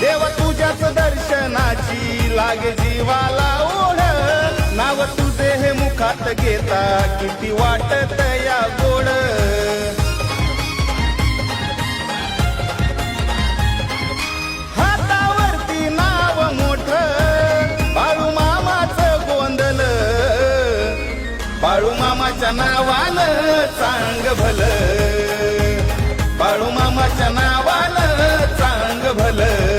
देवा तुझ्याच दर्शनाची लागे जीवाला ओढ, नाव तुझे हे मुखात घेता किती वाटत या गोड. हातावरती नाव मोठं बाळू मामाचं गोंधळ, बाळू मामाच्या नावानं चांग भलं, बाळू मामाच्या नावानं चांग भलं.